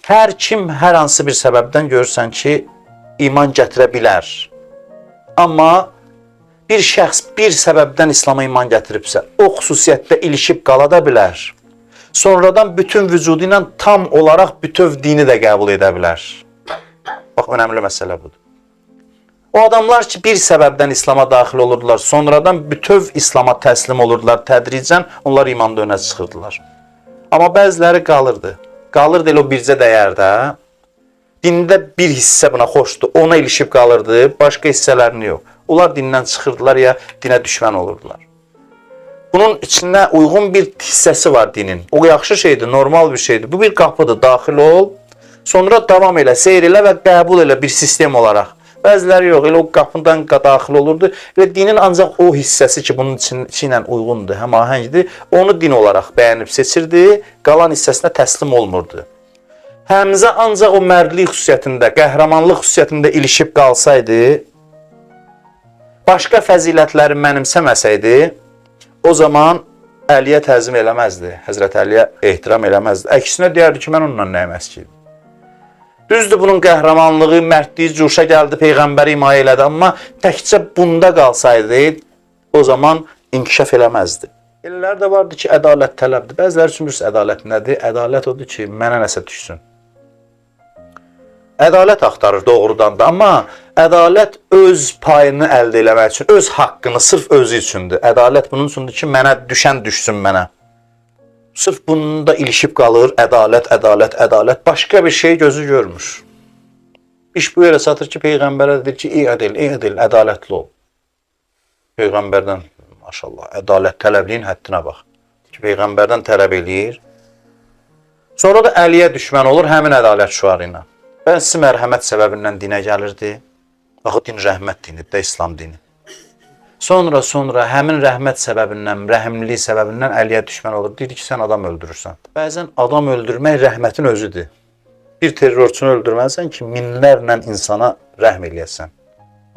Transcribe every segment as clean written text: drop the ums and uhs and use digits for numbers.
Hər kim hər hansı bir səbəbdən görürsən ki, iman gətirə bilər. Amma bir şəxs bir səbəbdən İslam'a iman gətiribsə, o xüsusiyyətdə ilişib qala da bilər. Sonradan bütün vücudu ilə tam olaraq bütöv dini də qəbul edə bilər. Bax, önəmli məsələ budur. O adamlar ki, bir səbəbdən İslam'a daxil olurdular, sonradan bütöv İslam'a təslim olurdular, tədricən onlar imanda önə çıxırdılar. Amma bəziləri qalırdı. Qalırdı elə o bircə dəyərdə. Dində bir hissə buna xoşdur, ona ilişib qalırdı, başqa hissələrini yox. Onlar dindən çıxırdılar ya dinə düşmən olurdular. Bunun içində uyğun bir hissəsi var dinin. O yaxşı şeydir, normal bir şeydir. Bu bir qapıdır, daxil ol, sonra davam elə, seyr elə və qəbul elə bir sistem olaraq. Bəziləri yox, elə o qapıdan daxil olurdu. Və dinin ancaq o hissəsi ki, bunun içinə uyğundur, həmahəngdir, onu din olaraq bəyənib seçirdi, qalan hissəsinə təslim olmurdu. Həmzə ancaq o mərdlik xüsusiyyətində, qəhrəmanlıq xüsusiyyətində ilişib qalsaydı, başqa fəzilətləri mənimsəməsəydi, o zaman Əliyə təzim eləməzdi, Həzrət Əliyə ehtiram eləməzdi. Əksinə deyərdi ki, mən onunla nəyəm əskiydim. Düzdür, bunun qəhrəmanlığı, mərdliyi cuşa gəldi, Peyğəmbəri himayə elədi, amma təkcə bunda qalsaydı, o zaman inkişaf eləməzdi. Elələr də vardı ki, ədalət tələbdir. Bəziləri üçün bilirsə, ədalət nədir? Ədalət odur ki, mənə nəsə düşsün. Ədalət axtarır doğrudan da, amma ədalət öz payını əldə eləmək üçün, öz haqqını sırf özü üçündür. Ədalət bunun üçündür ki, mənə düşən düşsün mənə. Sırf bunun da ilişib qalır, ədalət, ədalət, ədalət. Başqa bir şey gözü görmür. İş bu yerə satır ki, Peyğəmbərə deyir ki, ədil, ədalətli ol. Peyğəmbərdən, maşallah, ədalət tələbliyin həddinə bax. Ki, Peyğəmbərdən tələb eləyir. Sonra da Əliyə düşmən olur həmin ədalət şüarı ilə. Bəzisi mərhəmət səbəbindən dinə gəlirdi. Baxı, din rəhmət dinidir də, İslam dini. Sonra həmin rəhmət səbəbindən, rəhimlilik səbəbindən Əliyə düşmən olur. Deyir ki, sən adam öldürürsən. Bəzən adam öldürmək rəhmətin özüdür. Bir terrorçunu öldürməlisən ki, minlərlə insana rəhm eləyəsən.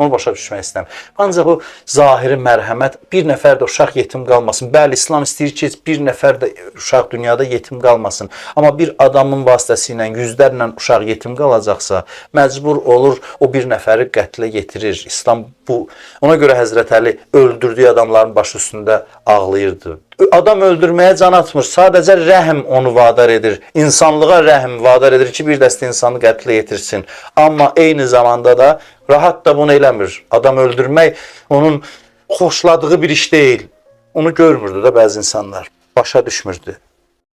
Onu başa düşmək istəmir. Ancaq o zahiri mərhəmət, bir nəfər də uşaq yetim qalmasın. Bəli, İslam istəyir ki, bir nəfər də uşaq dünyada yetim qalmasın. Amma bir adamın vasitəsilə yüzlərlə uşaq yetim qalacaqsa, məcbur olur o bir nəfəri qətlə yetirir. İslam bu. Ona görə Həzrət Əli öldürdüyü adamların başı üstündə ağlayırdı. Adam öldürməyə can atmır. Sadəcə rəhm onu vadar edir. İnsanlığa rəhm vadar edir ki, bir dəstə insanı qətlə yetirsin. Amma eyni zamanda da rahat da bunu eləmir. Adam öldürmək onun xoşladığı bir iş deyil. Onu görmürdü də bəzi insanlar. Başa düşmürdü.